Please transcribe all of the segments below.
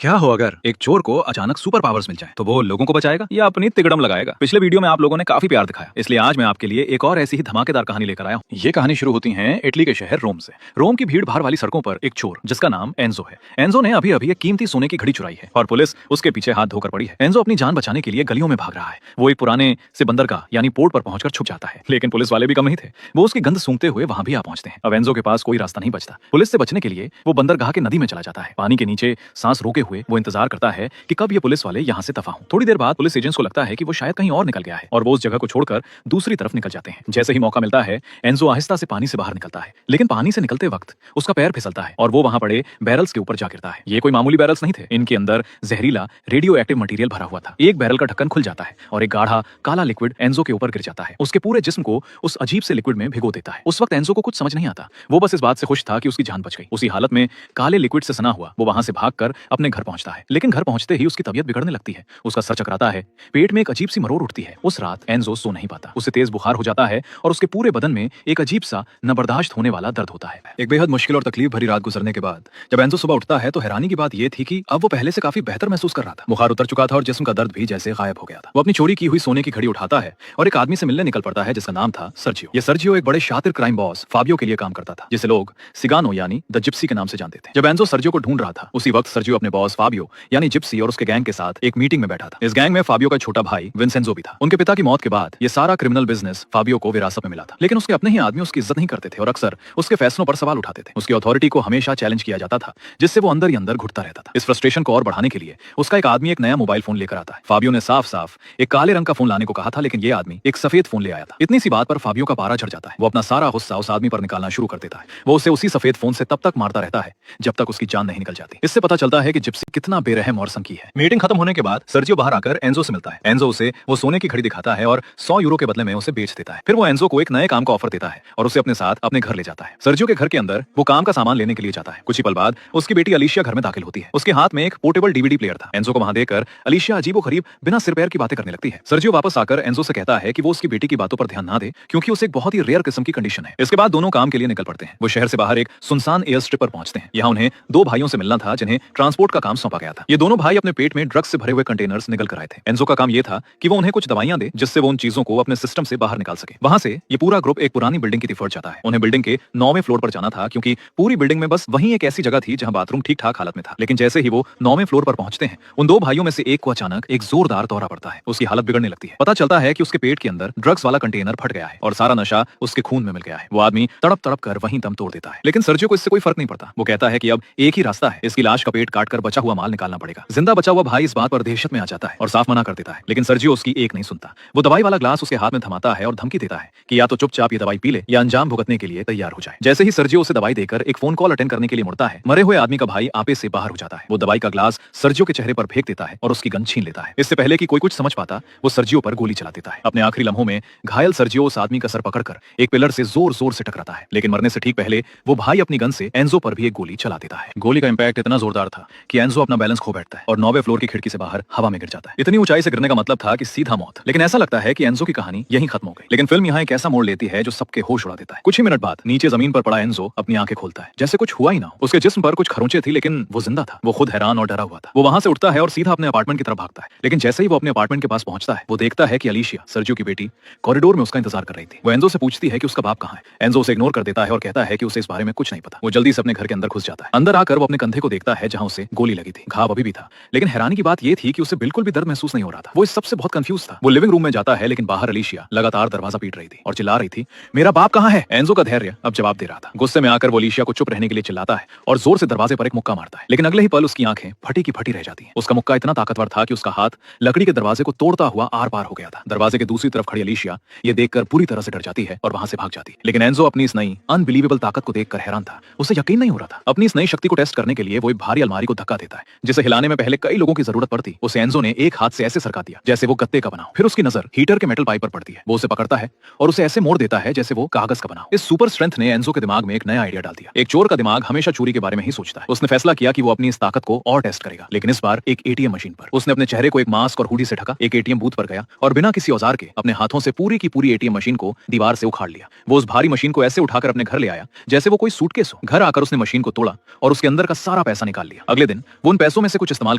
क्या हो अगर एक चोर को अचानक सुपर पावर्स मिल जाए तो वो लोगों को बचाएगा या अपनी तिकड़म लगाएगा। पिछले वीडियो में आप लोगों ने काफी प्यार दिखाया, इसलिए आज मैं आपके लिए एक और ऐसी ही धमाकेदार कहानी लेकर आया हूँ। ये कहानी शुरू होती है इटली के शहर रोम से। रोम की भीड़ भाड़ वाली सड़कों पर एक चोर जिसका नाम एंजो है। एंजो ने अभी अभी एक कीमती सोने की घड़ी चुराई है और पुलिस उसके पीछे हाथ धोकर पड़ी है। एंजो अपनी जान बचाने के लिए गलियों में भाग रहा है। वो एक पुराने से बंदरगाह यानी पोर्ट पर पहुंचकर छुप जाता है, लेकिन पुलिस वाले भी कम नहीं थे। वो उसकी गंध सूंघते हुए वहां भी आ पहुंचते हैं। अब एंजो के पास कोई रास्ता नहीं बचता। पुलिस से बचने के लिए वो बंदरगाह के नदी में चला जाता है। पानी के नीचे सांस रोके हुए वो इंतजार करता है कि कब ये पुलिस वाले यहाँ से दफा हों। थोड़ी देर बाद पुलिस एजेंट्स को लगता है कि वो शायद कहीं और निकल गया है और वो उस जगह को छोड़कर दूसरी तरफ निकल जाते हैं। जैसे ही मौका मिलता है एंजो आहिस्ता से पानी से बाहर निकलता है, लेकिन पानी से निकलते वक्त उसका पैर फिसलता है और वो वहां पड़े बैरल्स के ऊपर जा गिरता है। ये कोई मामूली बैरल्स नहीं थे, इनके अंदर जहरीला रेडियो एक्टिव मटेरियल भरा हुआ था। एक बैरल का ढक्कन खुल जाता है और एक गाढ़ा काला लिक्विड एंजो के ऊपर गिर जाता है। उसके पूरे जिस्म को उस अजीब से लिक्विड में भिगो देता है। उस वक्त एंजो को कुछ समझ नहीं आता। वो बस इस बात से खुश था कि उसकी जान बच गई। उसी हालत में काले लिक्विड से सना हुआ वो वहां से भागकर अपने घर पहुंचता है, लेकिन घर पहुंचते ही उसकी तबीयत बिगड़ने लगती है। उसका सर चकराता है, पेट में एक अजीब सी मरोड़ उठती है। उस रात एंजो सो नहीं पाता। उसे तेज बुखार हो जाता है और उसके पूरे बदन में एक अजीब सा न बर्दाश्त होने वाला दर्द होता है। एक बेहद मुश्किल और तकलीफ भरी रात गुजरने के बाद जब एंजो सुबह उठता है तो हैरानी की बात यह थी कि अब वो पहले से काफी बेहतर महसूस कर रहा था। बुखार उतर चुका था और जिस्म का दर्द भी जैसे गायब हो गया था। वो अपनी चोरी की हुई सोने की घड़ी उठाता है और एक आदमी से मिलने निकल पड़ता है जिसका नाम था सर्जियो। ये सर्जियो एक बड़े शातिर क्राइम बॉस फाबियो के लिए काम करता था, जिसे लोग सिगानो यानी द जिप्सी के नाम से जानते थे। जब एंजो सर्जियो को ढूंढ रहा था उसी वक्त सर्जियो अपने बॉस फाबियो यानी जिप्सी और उसके गैंग के साथ एक मीटिंग में बैठा था। इस गैंग में फाबियो का छोटा भाई विंसेंजो भी था। उनके पिता की मौत के बाद ये सारा क्रिमिनल बिजनेस फाबियो को विरासत में मिला था, लेकिन उसके अपने ही आदमी उसकी इज्जत नहीं करते थे और अक्सर उसके फैसलों पर सवाल उठाते थे। उसकी अथॉरिटी को हमेशा चैलेंज किया जाता था, जिससे वो अंदर ही अंदर घुटता रहता था। इस फ्रस्ट्रेशन को और बढ़ाने के लिए उसका एक आदमी एक नया मोबाइल फोन लेकर आता है। फाबियो ने साफ साफ एक काले रंग का फोन लाने को कहा था, लेकिन ये आदमी एक सफेद फोन ले आया था। इतनी सी बात पर फाबियो का पारा चढ़ जाता है। वो अपना सारा गुस्सा उस आदमी पर निकालना शुरू कर देता है। वो उसे उसी सफेद फोन से तब तक मारता रहता है जब तक उसकी जान नहीं निकल जाती। इससे पता चलता है कि जिप्सी कितना बेरहम और संकी है। मीटिंग खत्म होने के बाद सर्जियो बाहर आकर एंजो से मिलता है। एंजो उसे वो सोने की घड़ी दिखाता है और 100 यूरो के बदले में उसे बेच देता है। फिर वो एंजो को एक नए काम का ऑफर देता है और उसे अपने साथ अपने घर ले जाता है। सर्जियो के घर के अंदर वो काम का सामान लेने के लिए जाता है। कुछ ही पल बाद उसकी बेटी अलीशिया घर में दाखिल होती है। उसके हाथ में एक पोर्टेबल डीवीडी प्लेयर था। एंजो को वहां देखकर अलीशिया अजीबोगरीब बिना सिर पैर की बातें करने लगती है। सर्जियो वापस आकर एंजो से कहता है कि वो उसकी बेटी की बातों पर ध्यान ना दे, क्योंकि उसे एक बहुत ही रेयर किस्म की कंडीशन है। इसके बाद दोनों काम के लिए निकल पड़ते हैं। वो शहर से बाहर एक सुनसान एयर स्ट्रिप पर पहुंचते हैं। यहाँ उन्हें दो भाइयों से मिलना था जिन्हें ट्रांसपोर्ट का काम सौंपा गया था। ये दोनों भाई अपने पेट में ड्रग्स से भरे हुए कंटेनर्स निकल कर आए थे। एंजो का काम यह था कि वो उन्हें कुछ दवाइयां दे जिससे वो उन चीजों को अपने सिस्टम से बाहर निकाल सके। वहां से ये पूरा ग्रुप एक पुरानी बिल्डिंग की तरफ जाता है। उन्हें बिल्डिंग के 9वें फ्लोर पर जाना था, क्योंकि पूरी बिल्डिंग में बस वहीं एक ऐसी जगह थी जहां बाथरूम ठीक ठाक हालत में था। लेकिन जैसे ही वो 9वें फ्लोर पर पहुंचते हैं, उन दो भाइयों में से एक को अचानक एक जोरदार दौरा पड़ता है। उसकी हालत बिगड़ने लगती है। पता चलता है कि उसके पेट के अंदर ड्रग्स वाला कंटेनर फट गया है और सारा नशा उसके खून में मिल गया है। वो आदमी तड़प तड़प कर वहीं दम तोड़ देता है। लेकिन सर्जियो को इससे कोई फर्क नहीं पड़ता। वो कहता है कि अब एक ही रास्ता है, इसकी लाश का पेट काटकर बचा हुआ माल निकालना पड़ेगा। जिंदा बचा हुआ भाई इस बात पर दहशत में आ जाता है और साफ मना कर देता है, लेकिन सर्जियो उसकी एक नहीं सुनता। वो दवाई वाला ग्लास उसके हाथ में थमाता है और धमकी देता है कि या तो चुपचाप ये दवाई पी ले या अंजाम भुगतने के लिए तैयार हो जाए। जैसे ही सर्जियो उसे दवाई देकर एक फोन कॉल अटेंड करने के लिए मुड़ता है, मरे हुए आदमी का भाई आपे से बाहर हो जाता है। वो दवाई का ग्लास सर्जियो के चेहरे पर फेंक देता है और उसकी गन छीन लेता है। इससे पहले कि कोई कुछ समझ पाता, वो सर्जियो पर गोली चला देता है। अपने आखिरी लम्हों में घायल सर्जियो उस आदमी का सर पकड़कर एक पिलर से जोर जोर से टकराता है, लेकिन मरने से ठीक पहले वो भाई अपनी गन से एंजो पर भी एक गोली चला देता है। गोली का इंपैक्ट इतना जोरदार था कि एंजो अपना बैलेंस खो बैठता है और 9वें फ्लोर की खिड़की से बाहर हवा में गिर जाता है। इतनी ऊंचाई से गिरने का मतलब था कि सीधा मौत। लेकिन ऐसा लगता है कि एंजो की कहानी यहीं खत्म हो गई, लेकिन फिल्म यहाँ एक ऐसा मोड़ लेती है जो सबके होश उड़ा देता है। कुछ ही मिनट बाद नीचे जमीन पर पड़ा एंजो अपनी आंखें खोलता है, जैसे कुछ हुआ ही ना हो। उसके जिस्म पर कुछ खरोंचे थी, लेकिन वो जिंदा था। वो खुद हैरान और डरा हुआ था। वो वहां से उठता है और सीधा अपने अपार्टमेंट की तरफ भागता है, लेकिन जैसे ही वो अपने अपार्टमेंट के पास पहुंचता है, वो देखता है कि अलीशिया सर्जियो की बेटी कॉरिडोर में उसका इंतजार कर रही थी। वो एंजो से पूछती है कि उसका बाप कहाँ है। एंजो उसे इग्नोर कर देता है और कहता है कि उसे इस बारे में कुछ नहीं पता। वो जल्दी से अपने घर के अंदर घुस जाता है। अंदर आकर वो अपने कंधे को देखता है जहां उसे गोली लगी थी। घाव अभी भी था, लेकिन हैरानी की बात यह थी कि उसे बिल्कुल भी दर्द महसूस नहीं हो रहा था। वो इस सबसे बहुत कंफ्यूज था। वो लिविंग रूम में जाता है, लेकिन बाहर अलीशिया लगातार दरवाजा पीट रही थी और चिल्ला रही थी, मेरा बाप कहाँ है। एंजो का धैर्य अब जवाब दे रहा था। गुस्से में आकर वो अलीशिया को चुप रहने के लिए चिल्लाता है और जोर से दरवाजे पर एक मुक्का मारता है, लेकिन अगले ही पल उसकी आंखें फटी की फटी रह जाती हैं। उसका मुक्का इतना ताकतवर था कि उसका हाथ लकड़ी के दरवाजे को तोड़ता हुआ आर पार हो गया था। दरवाजे के दूसरी तरफ खड़ी अलीशिया ये देखकर पूरी तरह से डर जाती है और वहां से भाग जाती है। लेकिन एंजो अपनी इस नई अनबिलीवेबल ताकत को देखकर हैरान था। उसे यकीन नहीं हो रहा था। अपनी इस नई शक्ति को टेस्ट करने के लिए वो एक भारी अलमारी को धक्का देता है, जिसे हिलाने में पहले कई लोगों की जरूरत पड़ती। उसे एंजो ने एक हाथ से ऐसे सरका दिया जैसे वो गत्ते का बना हो। फिर उसकी नजर हीटर के मेटल पाइप पर पड़ती है। वो उसे पकड़ता है और उसे ऐसे मोड़ देता है जैसे वो कागज का बना हो। इस सुपर स्ट्रेंथ ने एंजो के दिमाग में एक नया आइडिया डाल दिया। एक चोर का दिमाग हमेशा चोरी के बारे में ही सोचता है। उसने फैसला किया कि वो अपनी इस ताकत को और टेस्ट करेगा, लेकिन इस बार एक एटीएम मशीन पर। उसने अपने चेहरे को एक मास्क और हुडी से ढका, एक एटीएम बूथ पर गया और बिना किसी औजार के अपने हाथों से पूरी की पूरी एटीएम मशीन को दीवार से उखाड़ लिया। वो उस भारी मशीन को ऐसे उठाकर अपने घर ले आया जैसे वो कोई सूटकेस हो। घर आकर उसने मशीन को तोड़ा और उसके अंदर का सारा पैसा निकाल लिया। अगले दिन वो उन पैसों में से कुछ इस्तेमाल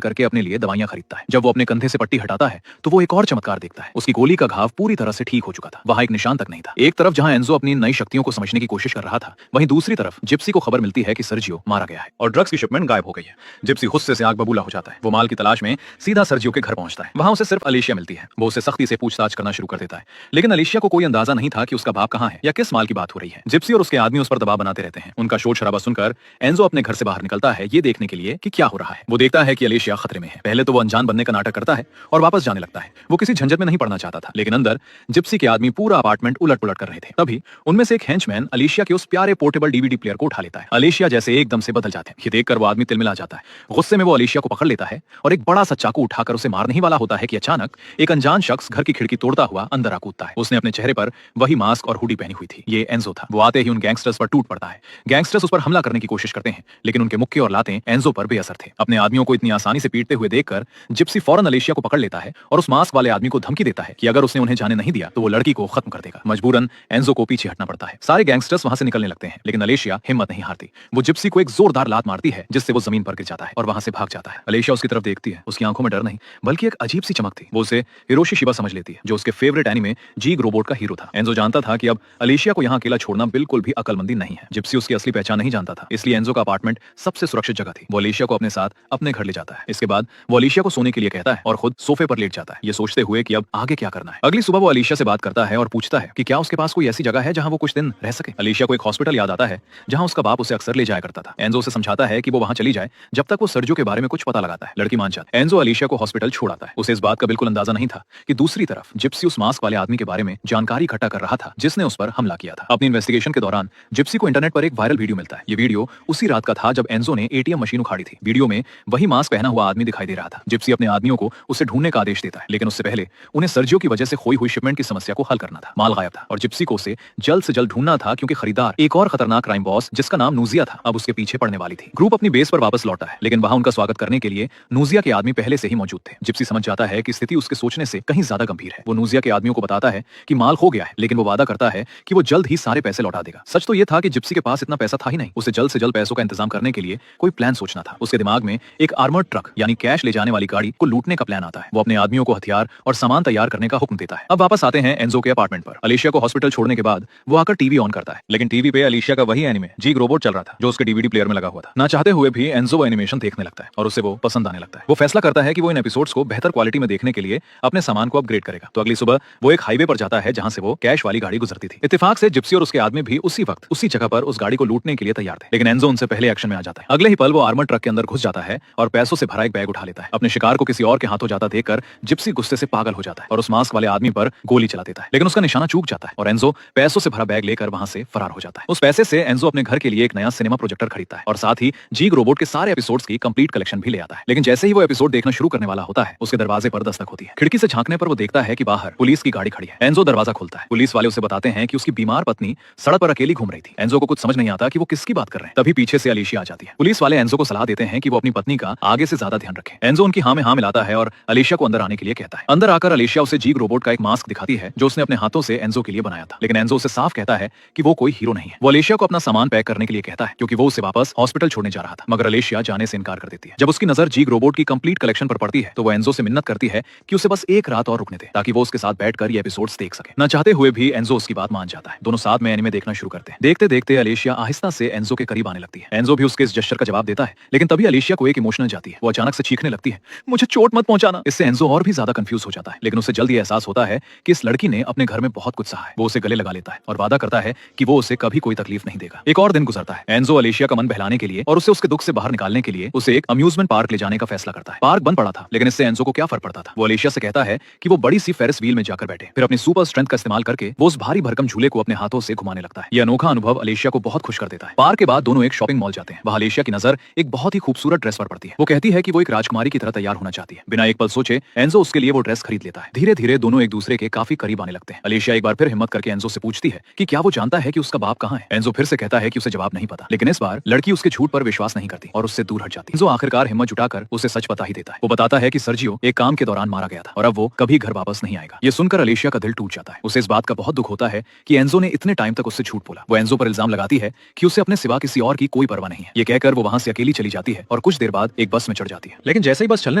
करके अपने लिए दवाइयां खरीदता है। जब वो अपने कंधे से पट्टी हटाता है तो वो एक और चमत्कार देखता है। उसकी गोली का घाव पूरी तरह से ठीक हो चुका था, वहां एक निशान तक नहीं था। एक तरफ जहां एंजो अपनी नई शक्तियों को समझने की कोशिश कर रहा था, वहीं दूसरी तरफ जिप्सी को खबर मिलती है कि सर्जियो मारा गया है और ड्रग्स की शिपमेंट गायब हो गई है। जिप्सी गुस्से से आग बबूला हो जाता है। वो माल की तलाश में सीधा सर्जियो के घर पहुंचता है। वहां उसे सिर्फ अलीशिया मिलती है। वो उसे सख्ती से पूछताछ करना शुरू कर देता है, लेकिन अलीशिया को कोई अंदाजा नहीं था कि उसका बाप कहां है या किस माल की बात हो रही है। जिप्सी और उसके आदमी उस पर दबाव बनाते रहते हैं। उनका शोर शराबा सुनकर एंजो अपने घर से बाहर निकलता है, ये देखने के लिए कि क्या हो रहा है। वो देखता है कि अलीशिया खतरे में है। पहले तो वो अनजान बनने का नाटक करता है और वापस जाने लगता है। वो किसी झंझट में नहीं पड़ना चाहता था, लेकिन अंदर जिप्सी के आदमी पूरा अपार्टमेंट उलट पुलट कर रहे थे। तभी उनमें से एक हेंचमैन अलीशिया के उस प्यारे पोर्टेबल डीवीडी प्लेयर को उठा लेता है। अलीशिया जैसे एकदम से बदल जाते हैं। ये देखकर वो आदमी तिलमिला जाता है। गुस्से में वो अलीशिया को पकड़ लेता है और एक बड़ा सा चाकू उठाकर उसे मारने ही वाला होता है कि अचानक एक अनजान शख्स घर की खिड़की तोड़ता हुआ अंदर आ कूदता है। उसने अपने चेहरे पर वही मास्क और हुडी पहनी हुई थी। ये एंजो था। वो आते ही उन गैंगस्टर्स पर टूट पड़ता है। गैंगस्टर्स उस पर हमला करने की कोशिश करते हैं, लेकिन उनके मुक्के और लातें एंजो पर बेअसर थे। अपने आदमियों को इतनी आसानी से पीटते हुए देखकर जिप्सी फौरन अलीशिया को पकड़ लेता है और उस मास्क वाले आदमी को धमकी देता है कि अगर उसने उन्हें जाने नहीं दिया तो वो लड़की को खत्म कर देगा। मजबूरन एंजो को पीछे हटना पड़ता है। सारे गैंगस्टर्स वहां से निकलने लगते हैं, लेकिन अलीशिया हिम्मत नहीं हारती। वो जिप्सी को एक जोरदार लात मारती है, जिससे वो जमीन पर गिर जाता है और वहां से भाग जाता है। अलीशिया उसकी तरफ देखती है। उसकी आंखों में डर नहीं, बल्कि एक अजीब सी चमक थी। वो उसे हिरोशी शिबा समझ लेती है, जो उसके फेवरेट एनीमे जीग रोबोट का हीरो था। एंजो जानता था कि अब अलीशिया को यहाँ अकेला छोड़ना बिल्कुल भी अकलमंदी नहीं है। जिप्सी उसकी असली पहचान नहीं जानता था, इसलिए एंजो का अपार्टमेंट सबसे सुरक्षित जगह थी। वो अलीशिया को अपने साथ अपने घर ले जाता है। इसके बाद वो अलीशिया को सोने के लिए कहता है और खुद सोफे पर लेट जाता है, ये सोचते हुए कि अब आगे क्या करना है। अगली सुबह वो अलीशिया से बात करता है और पूछता है कि क्या उसके पास कोई ऐसी जगह है जहां वो कुछ दिन रह सके। अलीशिया को एक हॉस्पिटल याद आता है जहां उसका बाप उसे अक्सर ले जाया करता था। एंजो उसे समझाता है कि वो वहां चली जाए जब तक वो सर्जियो के बारे में कुछ पता लगाता है। लड़की मान जाती है। एंजो अलीशिया को हॉस्पिटल छोड़ आता है। उसे इस बात का बिल्कुल अंदाजा नहीं था कि दूसरी तरफ जिप्सी उस मास्क वाले आदमी के बारे में जानकारी इकट्ठा कर रहा था जिसने उस पर हमला किया था। अपनी इन्वेस्टिगेशन के दौरान जिप्सी को इंटरनेट पर एक वायरल वीडियो मिलता है। ये वीडियो उसी रात का था जब एंजो ने एटीएम मशीन उखाड़ी थी। वीडियो में वही मास्क पहना हुआ आदमी दिखाई दे रहा था। जिप्सी अपने आदमियों को उसे ढूंढने का आदेश देता है, लेकिन उससे पहले उन्हें सर्जियो की वजह से खोई हुई शिपमेंट की समस्या को हल करना था। माल गायब था और जिप्सी को उसे जल्द से जल्द ढूंढना था, क्योंकि खरीदार एक और खतरनाक क्राइम बॉस जिसका नाम नूजिया था अब उसके पीछे पड़ने वाली थी। ग्रुप अपनी बेस पर वापस लौटा है, लेकिन वहां उनका स्वागत करने के लिए नूजिया के आदमी पहले से ही मौजूद थे। जिप्सी समझ जाता है कि स्थिति उसके सोचने से कहीं ज्यादा गंभीर है। वो नूजिया के आदमियों को बताता है कि माल खो गया है, लेकिन वो वादा करता है कि वो जल्द ही सारे पैसे लौटा देगा। सच तो ये था कि जिप्सी के पास इतना पैसा था ही नहीं। उसे जल्द से जल्द पैसों का इंतजाम करने के लिए कोई प्लान सोचना था। उसके दिमाग में एक आर्मर्ड ट्रक यानी कैश ले जाने वाली गाड़ी को लूटने का प्लान आता है। वो अपने आदमियों को हथियार और सामान तैयार करने का हुक्म देता है। अब वापस आते हैं एंजो के अपार्टमेंट पर। अलीशिया को हॉस्पिटल छोड़ने के बाद वो आकर टीवी ऑन करता है, लेकिन टीवी पे अलीशिया का वही एनिमे जीग रोबोट चल रहा था जो उसके डीवीडी प्लेयर में लगा हुआ था। ना चाहते हुए भी एंजो वो एनिमेशन देखने लगता है और उसे वो पसंद आने लगता है। वो फैसला करता है कि वो इन एपिसोड्स को बेहतर क्वालिटी में देखने के लिए अपने सामान को अपग्रेड करेगा। तो अगली सुबह वो एक हाईवे पर जाता है जहां से वो कैश वाली गाड़ी गुजरती थी। इत्तेफाक से जिप्सी और उसके आदमी भी उसी वक्त उसी जगह पर उस गाड़ी को लूटने के लिए तैयार थे, लेकिन एंजो उनसे पहले एक्शन में आ जाता है। अगले ही पल वो आर्मर ट्रक के अंदर घुस जाता है और पैसों से भरा एक बैग उठा लेता है। अपने शिकार को किसी और के हाथों जाता देखकर जिप्सी गुस्से से पागल हो जाता है और उस मास्क वाले आदमी पर गोली चला देता है, लेकिन उसका निशाना चूक जाता है और एंजो पैसों से भरा बैग लेकर वहां से फरार हो जाता है। उस पैसे से एंजो अपने घर के लिए एक नया सिनेमा प्रोजेक्टर खरीदता है और साथ ही जीग रोबोट के सारे एपिसोड्स की कंप्लीट कलेक्शन भी ले आता है। लेकिन जैसे ही वो एपिसोड देखना शुरू करने वाला होता है, उसके दरवाजे पर दस्तक होती है। खिड़की से झांकने पर वो देखता है कि बाहर पुलिस की गाड़ी खड़ी है। एंजो दरवाजा खोलता है। पुलिस वाले उसे बताते हैं कि उसकी बीमार पत्नी सड़क पर अकेली घूम रही थी। एंजो को कुछ समझ नहीं आता कि वो किसकी बात कर रहे हैं। तभी पीछे से अलीशिया आ जाती है। पुलिस वाले एंजो को सलाह देते हैं कि वो अपनी पत्नी का आगे से ज्यादा ध्यान रखें। एंजो उनकी हाँ में हाँ मिलाता है और अलीशिया को अंदर आने के लिए कहता है। अंदर आकर अलीशिया उसे जीग रोबोट का एक मास्क दिखाती है जो उसने अपने हाथों से एंजो के लिए बनाया था, लेकिन एंजो उसे साफ कहता है कि वो कोई हीरो नहीं है। वो अलीशिया को अपना सामान पैक करने के लिए कहता है, क्योंकि वो उसे वापस हॉस्पिटल छोड़ने जा रहा था, मगर अलीशिया जाने से इनकार कर देती है। जब उसकी नजर जीग रोबोट की कंप्लीट कलेक्शन पर पड़ती है तो वो एंजो से मिन्नत करती है कि उसे बस एक रात और रुकने दे, ताकि वो उसके साथ बैठकर ये एपिसोड्स देख सके। न चाहते हुए भी एंजो उसकी बात मान जाता है। दोनों साथ में एनिमे देखना शुरू करते हैं। देखते देखते अलीशिया आहिस्ता से एंजो के करीब आने लगती है। एंजो भी उसके इस जेस्चर का जवाब देता है, लेकिन तभी अलीशिया को एक इमोशनल जाती है। वो अचानक से चीखने लगती है, मुझे चोट मत पहुंचाना। इससे एंजो और भी ज्यादा कंफ्यूज हो जाता है, लेकिन उसे जल्द ही एहसास होता है कि इस लड़की ने अपने घर में बहुत कुछ सहा है। वो उसे गले लगा लेता है और वादा करता है कि वो उसे कभी कोई तकलीफ नहीं देगा। एक और दिन गुजरता है। एंजो अलीशिया का मन बहलाने के लिए और उसे उसके दुख से बाहर निकालने के लिए उसे एक अम्यूजमेंट पार्क ले जाने का फैसला करता है। पार्क बंद पड़ा था, लेकिन इससे एंजो को क्या फर्क पड़ता था। वो अलीशिया से कहता है कि वो बड़ी सी फेरिस व्हील में जाकर बैठे, फिर अपनी सुपर स्ट्रेंथ का इस्तेमाल करके वो उस भारी भरकम झूले को अपने हाथों से घुमाने लगता है। यह अनोखा अनुभव अलीशिया को बहुत खुश कर देता है। पार्क के बाद दोनों एक शॉपिंग मॉल जाते हैं। वहां अलीशिया की नजर एक बहुत ही खूबसूरत ड्रेस पर पड़ती है। वो कहती है कि वो एक राजकुमारी की तरह तैयार होना चाहती है। बिना एक पल सोचे एंजो उसके लिए वो ड्रेस खरीद लेता है। धीरे धीरे दोनों एक दूसरे के काफी करीब आने लगते हैं। अलीशिया एक बार फिर हिम्मत करके एंजो से पूछती है कि क्या वो जानता है कि उसका बाप कहाँ है। एंजो फिर से कहता है कि उसे जवाब नहीं पता, लेकिन इस बार लड़की उसके झूठ पर विश्वास नहीं करती और उससे दूर हट जाती है। एंजो आखिरकार हिम्मत जुटाकर उसे सच बता ही देता है। वो बताता है कि सर्जियो एक काम के दौरान मारा गया था और अब वो कभी घर वापस नहीं आएगा। ये सुनकर अलीशिया का दिल टूट जाता है। उसे इस बात का बहुत दुख होता है कि एंजो ने इतने टाइम तक उससे झूठ बोला। वो एंजो पर इल्जाम लगाती है कि उसे अपने सिवा किसी और की कोई परवाह नहीं है। ये कहकर वो वहां से अकेली चली जाती है और कुछ देर बाद एक बस में चढ़ जाती है। लेकिन जैसे ही बस चलने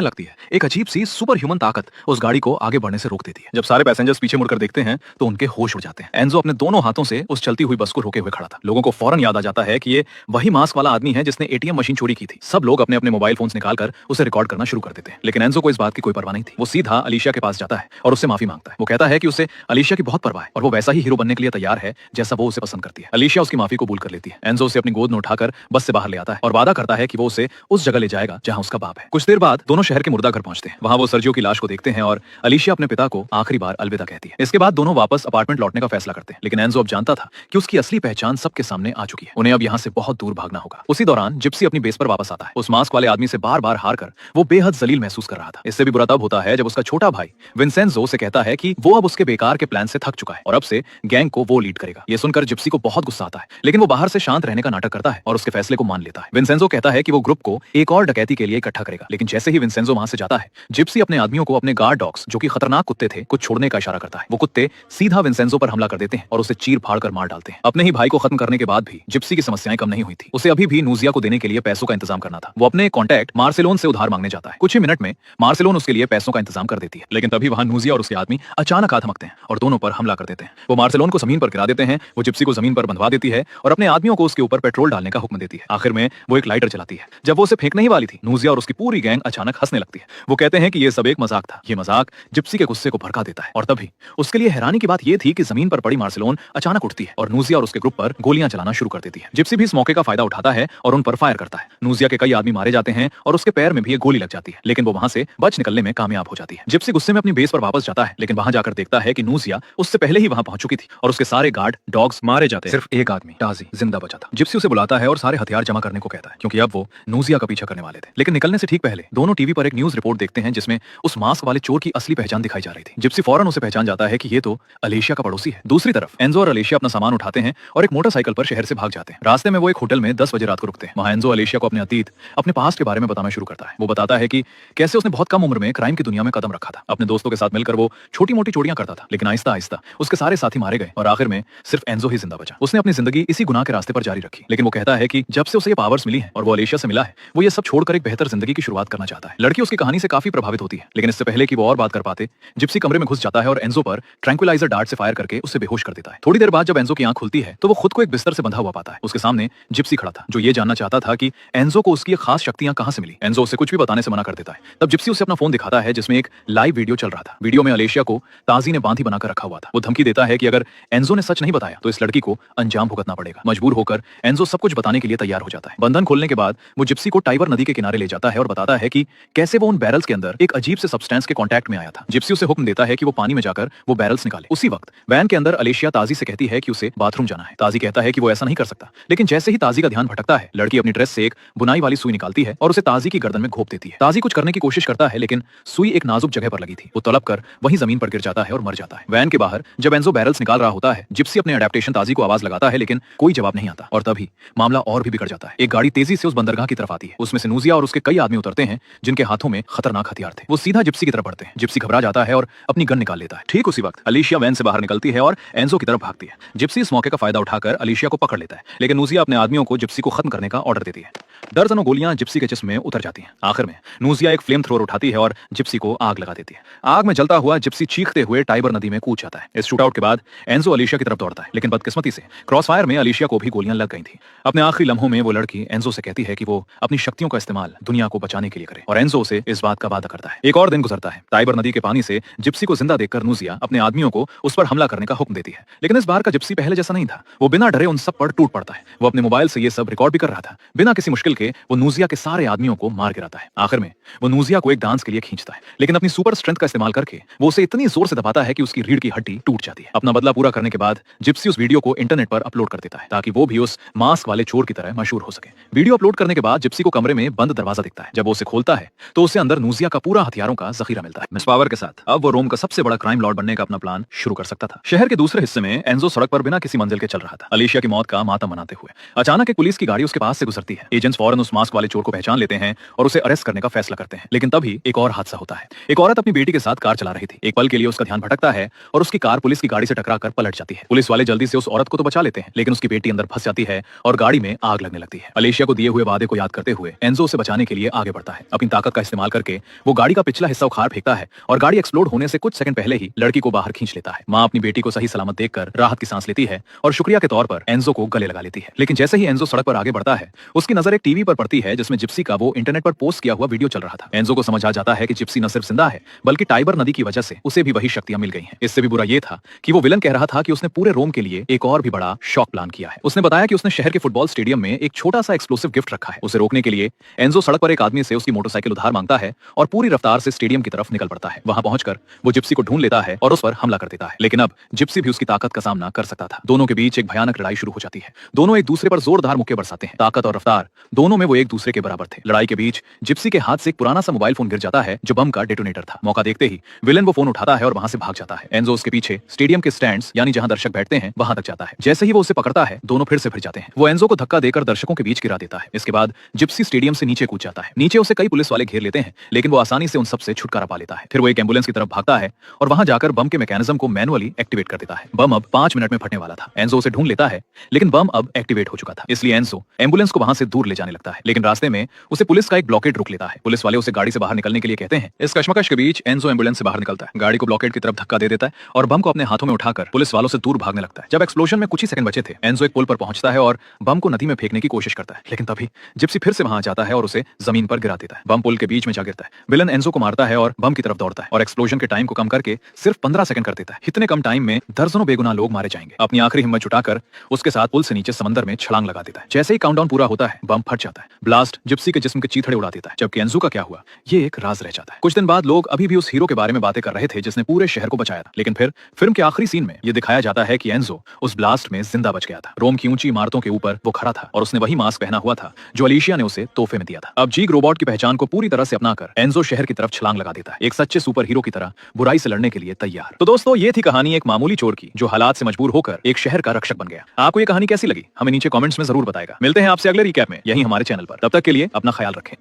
लगती है, एक अजीब सी सुपर ह्यूमन ताकत उस गाड़ी को आगे बढ़ने से रोक देती है। जब सारे पैसेंजर्स पीछे मुड़कर देखते हैं तो उनके होश उड़ जाते हैं। एंजो अपने दोनों हाथों से उस चलती हुई बस को रोके हुए खड़ा था। लोगों को फौरन याद आ जाता है कि ये वही मास्क वाला आदमी है जिसने एटीएम मशीन चोरी की थी। सब लोग अपने अपने मोबाइल फोन्स निकालकर उसे रिकॉर्ड करना शुरू कर देते हैं। लेकिन एंजो को इस बात की कोई परवाह नहीं थी। वो सीधा अलीशिया के पास जाता है और उससे माफी मांगता है। वो कहता है कि उसे अलीशिया की बहुत परवाह है और वो वैसा ही हीरो बनने के लिए तैयार है जैसा वो उसे पसंद करती है। अलीशिया उसकी माफी कबूल कर लेती है। एंजो उसे अपनी गोद में उठाकर बस से बाहर ले आता है और वादा करता है कि वो उसे उस जगह ले जाएगा जहां उसका बाप है। कुछ देर बाद दोनों शहर के मुर्दा घर पहुंचते हैं। वहां वो सर्जियो की लाश को देखते हैं और अलीशिया अपने पिता को आखिरी बार अलविदा कहती है। इसके बाद दोनों वापस अपार्टमेंट लौटने का फैसला करते हैं। लेकिन एंजो अब जानता था कि उसकी असली पहचान सबके सामने आ चुकी है। उन्हें अब यहाँ से बहुत दूर भागना होगा। उसी दौरान जिप्सी अपनी बेस पर वापस आता है। उस मास्क वाले आदमी से बार बार हार कर वो बेहद जलील महसूस कर रहा था। इससे भी बुरा तब होता है जब उसका छोटा भाई विंसेंजो से कहता है कि वो अब उसके बेकार के प्लान से थक चुका है और अब से गैंग को वो लीड करेगा। ये सुनकर जिप्सी को बहुत गुस्सा आता है, लेकिन वो बाहर से शांत रहने का नाटक करता है और उसके फैसले को मान लेता है। विंसेंजो कहता है कि वो ग्रुप को एक और डकैती के लिए इकट्ठा करेगा। लेकिन जैसे ही विंसेंजो वहां से जाता है, जिप्सी अपने आदमियों को अपने गार्ड डॉग्स, जो कि खतरनाक कुत्ते थे, कुछ छोड़ने का इशारा करता है। वो कुत्ते सीधा विंसेंजो पर हमला कर देते हैं और उसे चीर फाड़ कर मार डालते हैं। अपने ही भाई को खत्म करने के बाद भी जिप्सी की समस्याएं कम नहीं हुई थी। उसे अभी भी नूजिया को देने के लिए पैसों का इंतजाम करना था। वो अपने कॉन्टैक्ट मार्सेलोन से उधार मांगने जाता है। कुछ ही मिनट में मार्सेलोन उसके लिए पैसों का इंतजाम कर देती है। लेकिन तभी वहां नूजिया और उसके आदमी अचानक आ धमकते हैं और दोनों पर हमला कर देते हैं। वो मार्सेलोन को जमीन पर गिरा देते हैं। वो जिप्सी को जमीन पर बंधवा देती है और अपने आदमियों को उसके ऊपर पेट्रोल डालने का हुक्म देती है। आखिर में वो एक लाइटर चलाती है। जब वो उसे फेंकने ही वाली थी, नूजिया और उसकी पूरी गैंग अचानक हंसने लगती है। वो कहते हैं कि ये सब एक मजाक था। ये मजाक जिप्सी के गुस्से को भड़का देता है और तभी उसके लिए हैरानी की बात ये थी कि जमीन पर पड़ी मार्सेलोन अचानक उठती है और नूजिया और उसके ग्रुप पर गोलियां चलाना शुरू कर देती है। जिप्सी भी इस मौके का फायदा उठाता है और उन पर फायर करता है। नूजिया के कई आदमी मारे जाते हैं और उसके पैर में भी एक गोली लग जाती है, लेकिन वो वहां से बच निकलने में कामयाब हो जाती है। जिप्सी गुस्से में अपनी बेस पर वापस जाता है, लेकिन वहां जाकर देखता है कि नूजिया उससे पहले ही वहां पहुंच चुकी थी और उसके सारे गार्ड डॉग्स मारे जाते हैं। सिर्फ एक आदमी टाजी जिंदा बचा था। जिप्सी उसे बुलाता है और सारे हथियार जमा करने को कहता है, क्योंकि अब वो नूजिया का पीछा करने वाले थे। लेकिन निकलने से ठीक पहले दोनों टीवी पर एक न्यूज रिपोर्ट देखते हैं जिसमें उस मास्क वाले चोर की असली पहचान दिखाई जा रही थी। जिप्सी फौरन उसे पहचान जाता है कि ये तो अलीशिया का पड़ोसी है। दूसरी तरफ एंजो और अलीशिया अपना सामान उठाते हैं और एक मोटरसाइकिल पर शहर से भाग जाते हैं। रास्ते में वो एक होटल में 10 बजे रात को रुकते हैं। वहां एंजो अलीशिया को अपने अतीत, अपने पास्ट के बारे में बताना शुरू करता है। वो बताता है कि कैसे उसने बहुत कम उम्र में क्राइम की दुनिया में कदम रखा था। अपने दोस्तों के साथ मिलकर वो छोटी मोटी चोरियां करता था, लेकिन आहिस्ता आहिस्ता उसके सारे साथी मारे गए और आखिर में सिर्फ एंजो ही जिंदा बचा। उसने अपनी जिंदगी इसी गुनाह के रास्ते पर जारी रखी, लेकिन वो कहता है कि जब से उसे ये पावर्स मिली हैं और वो अलीशिया से मिला है, वो ये सब छोड़कर एक बेहतर जिंदगी की शुरुआत करना चाहता है। लड़की उसकी कहानी से काफी प्रभावित होती है, लेकिन इससे पहले कि वो और बात कर पाते, जिप्सी कमरे में घुस जाता है और एंजो पर ट्रैंक्विलाइजर डार्ट से फायर करके उसे बेहोश कर देता है। थोड़ी देर बाद जब एंजो की आंख खुलती है तो वो खुद को एक बिस्तर से बंधा हुआ पाता है। उसके सामने जिप्सी खड़ा था, जो ये जानना चाहता था कि एंजो को उसकी खास शक्तियां कहां से मिली। एंजो उसे कुछ भी बताने से मना कर देता है। तब जिप्सी उसे अपना फोन दिखाता है जिसमें एक लाइव वीडियो चल रहा था। वीडियो में अलीशिया को ताजी ने बांधी बनाकर रखा हुआ था। वो धमकी देता है कि अगर एंजो ने सच नहीं बताया तो इस लड़की को अंजाम भुगतना पड़ेगा। मजबूर होकर एंजो सब कुछ बताने के लिए तैयार हो जाता है। बंधन खोलने के बाद वो जिप्सी को टाइबर नदी के किनारे ले जाता है और बताता है कि कैसे वो उन बैरल्स के अंदर एक अजीब से सब्सटेंस के कांटेक्ट में आया था। जिप्सी उसे हुक्म देता है कि वो पानी में जाकर वो बैरल्स निकाले। उसी वक्त वैन के अंदर अलीशिया ताजी से कहती है कि उसे बाथरूम जाना है। ताजी कहता है कि वो ऐसा नहीं कर सकता, लेकिन जैसे ही ताजी का ध्यान भटकता है, लड़की अपनी ड्रेस से एक बुनाई वाली सुई निकालती है और उसे ताजी की गर्दन में घोंप देती है। ताजी कुछ करने की कोशिश करता है, लेकिन सुई एक नाजुक जगह पर लगी थी। वो तड़प कर वहीं जमीन पर गिर जाता है और मर जाता है। वैन के बाहर जब एंजो बैरल्स निकाल रहा होता है, जिप्सी अपने अडेप्टेशन ताजी को आवाज लगाता है, लेकिन कोई जवाब नहीं आता और तभी मामला और भी बिगड़ जाता है। एक गाड़ी तेजी से उस बंदरगाह की तरफ आती है। उसमें से नूजिया और उसके कई आदमी उतरते हैं जिनके हाथों में खतरनाक हथियार थे। वो सीधा जिप्सी की तरफ बढ़ते हैं। जिप्सी घबरा जाता है और अपनी गन निकाल लेता है। ठीक उसी वक्त अलीशिया वैन से बाहर निकलती है और एंजो की तरफ भागती है। जिप्सी इस मौके का फायदा उठाकर अलीशिया को पकड़ लेता है, लेकिन नूजिया अपने आदमियों को जिप्सी को खत्म करने का ऑर्डर देती है। दर्जनों गोलियां जिप्सी के जिस्म में उतर जाती हैं। आखिर में नूजिया एक फ्लेम थ्रोअर उठाती है और जिप्सी को आग लगा देती है। आग में जलता हुआ जिप्सी चीखते हुए टाइबर नदी में कूद जाता है। इस शूटआउट के बाद एंजो अलीशिया की तरफ दौड़ता है, लेकिन बदकिस्मती से क्रॉसफायर में अलीशिया को भी गोलियां लग गई थी। अपने आखिरी लम्हों में वो लड़की एंजो से कहती है कि वो अपनी शक्तियों का इस्तेमाल दुनिया को बचाने के लिए करे और एंजो उसे इस बात का वादा करता है। एक और दिन गुजरता है। टाइबर नदी के पानी से जिप्सी को जिंदा देखकर नूजिया अपने आदमियों को उस पर हमला करने का हुक्म देती है, लेकिन इस बार का जिप्सी पहले जैसा नहीं था। वो बिना डरे उन सब पर टूट पड़ता है। वो अपने मोबाइल से ये सब रिकॉर्ड भी कर रहा था। बिना किसी मुश्किल के वो नूजिया के सारे आदमियों को मार गिराता है। आखिर में वो नूजिया को एक डांस के लिए खींचता है, लेकिन अपनी सुपर स्ट्रेंथ का इस्तेमाल करके वो उसे इतनी जोर से दबाता है कि उसकी रीढ़ की हड्डी टूट जाती है। अपना बदला पूरा करने के बाद जिप्सी उस वीडियो को इंटरनेट पर अपलोड कर देता है ताकि वो भी उस मास्क वाले चोर की तरह मशहूर हो सके। वीडियो अपलोड करने के बाद जिप्सी को कमरे में बंद दरवाजा दिखता है। जब वो उसे खोलता है तो उसे अंदर नूजिया का पूरा हथियारों का जखीरा मिलता है। मिस पावर के साथ अब वो रोम का सबसे बड़ा क्राइम लॉर्ड बनने का अपना प्लान शुरू कर सकता था। शहर के दूसरे हिस्से में एंजो सड़क पर बिना किसी मंजिल के चल रहा था, अलीशिया की मौत का मातम मनाते हुए। अचानक एक पुलिस की गाड़ी उसके पास से गुजरती है। एजेंट्स फौरन उस मास्क वाले चोर को पहचान लेते हैं और उसे अरेस्ट करने का फैसला करते हैं। लेकिन तभी एक और हादसा होता है। एक औरत अपनी बेटी के साथ कार चला रही थी। एक पल के लिए उसका ध्यान भटकता है और उसकी कार पुलिस की गाड़ी से टकराकर पलट जाती है। पुलिस वाले जल्दी से उस औरत को तो बचा लेते हैं, लेकिन उसकी बेटी अंदर फंस जाती है और गाड़ी में आग लगने लगती है। अलीशिया को दिए हुए वादे को याद करते करते हुए एंजो उसे बचाने के लिए आगे बढ़ता है। अपनी ताकत का इस्तेमाल करके वो गाड़ी का पिछला हिस्सा उखाड़ फेंकता है और गाड़ी एक्सप्लोड होने से कुछ सेकंड पहले ही लड़की को बाहर खींच लेता है। माँ अपनी बेटी को सही सलामत देखकर राहत की सांस लेती है और शुक्रिया के तौर पर एंजो को गले लगा लेती है। लेकिन जैसे ही एंजो सड़क पर आगे बढ़ता है, उसकी नजर एक टीवी पर पड़ती है जिसमें जिप्सी का वो इंटरनेट पर पोस्ट किया हुआ वीडियो चल रहा था। एंजो को समझ आ जाता है कि जिप्सी न सिर्फ जिंदा है बल्कि टाइबर नदी की वजह से उसे भी वही शक्तियां मिल गई हैं। इससे भी बुरा ये था कि वो विलन कह रहा था कि उसने पूरे रोम के लिए एक और भी बड़ा शॉक प्लान किया है। उसने बताया कि उसने शहर के फुटबॉल स्टेडियम में एक छोटा सा एक्सप्लोसिव गिफ्ट रखा है। उसे रोकने के लिए एंजो सड़क पर एक आदमी से उसकी मोटरसाइकिल उधार मांगता है और पूरी रफ्तार से स्टेडियम की तरफ निकल पड़ता है। वहां पहुंचकर वो जिप्सी को ढूंढ लेता है और उस पर हमला कर देता है। लेकिन अब जिप्सी भी उसकी ताकत का सामना कर सकता था। दोनों के बीच एक भयानक लड़ाई शुरू हो जाती है। दोनों एक दूसरे पर जोरदार मुक्के बरसाते हैं। ताकत और रफ्तार दोनों में वो एक दूसरे के बराबर थे। लड़ाई के बीच जिप्सी के हाथ से एक पुराना सा मोबाइल फोन गिर जाता है जो बम का डेटोनेटर था। मौका देखते ही विलन वो फोन उठाता है और वहां से भाग जाता है। एंजो उसके पीछे स्टेडियम के स्टैंड्स यानी जहां दर्शक बैठते हैं वहां तक जाता है। जैसे ही वो उसे पकड़ता है, दोनों फिर से भिड़ जाते हैं। वो एंजो को धक्का देकर दर्शकों के बीच गिरा देता है। इसके बाद जिप्सी स्टेडियम से नीचे कूद जाता है। नीचे उसे कई पुलिस वाले घेर लेते हैं, लेकिन वो आसानी से उन सबसे छुटकारा पा लेता है। फिर वो एक एम्बुलेंस की तरफ भागता है और वहां जाकर बम के मैकेनिज्म को मैनुअली एक्टिवेट कर देता है। बम अब 5 मिनट में फटने वाला था। एंजो उसे ढूंढ लेता है, लेकिन बम अब एक्टिवेट हो चुका था। इसलिए एंजो एम्बुलेंस को वहां से दूर ले जाने लगता है। लेकिन रास्ते में उसे पुलिस का एक ब्लॉकेड रोक लेता है। पुलिस वाले उसे गाड़ी से बाहर निकलने के लिए कहते हैं। इस कश्मकश के बीच एंजो एम्बुलेंस से बाहर निकलता है, गाड़ी को ब्लॉकेड की तरफ धक्का दे देता है और बम को अपने हाथों में उठाकर पुलिस वालों से दूर भागने लगता है। जब एक्सप्लोजन में कुछ ही सेकंड बचे थे, एंजो एक पुल पर पहुंचता है और बम को नदी में फेंकने की कोशिश करता है। लेकिन तभी जिप्सी फिर से वहां आ जाता है और उसे जमीन पर गिरा देता है। बम पुल के बीच में जा गिरता है। विलन एंजो को मारता है और बम की तरफ दौड़ता है और एक्सप्लोजन के टाइम को कम करके सिर्फ 15 सेकंड कर देता है। इतने कम टाइम में दर्जनों बेगुनाह लोग मारे जाएंगे। अपनी आखिरी हिम्मत जुटाकर उसके साथ पुल से नीचे समंदर में छलांग लगा देता है। जैसे ही काउंटडाउन पूरा होता है, बम फट जाता है। ब्लास्ट जिप्सी के जिस्म के चीथड़े उड़ा देता है। जबकि एंजो का क्या हुआ, ये एक राज रह जाता है। कुछ दिन बाद लोग अभी भी उस हीरो के बारे में बातें कर रहे थे जिसने पूरे शहर को बचाया था। लेकिन फिर फिल्म के आखिरी सीन में यह दिखाया जाता है कि एंजो उस ब्लास्ट में जिंदा बच गया था। रोम की ऊंची इमारतों के ऊपर वो खड़ा था और उसने वही मास्क पहना हुआ था जो अलीशिया ने उसे तोहफे में दिया था। अब जीग रोबोट की पहचान को पूरी तरह से अपनाकर एंजो शहर की तरफ छलांग लगा देता है, एक सच्चे सुपर हीरो की तरह बुराई से लड़ने के लिए तैयार। तो दोस्तों, ये थी कहानी एक मामूली चोर की जो हालात से मजबूर होकर एक शहर का रक्षक बन गया। आपको ये कहानी कैसी लगी हमें नीचे कमेंट्स में जरूर बताएगा। मिलते हैं आपसे अगले रिकैप में यही हमारे चैनल पर। तब तक के लिए अपना ख्याल रखें।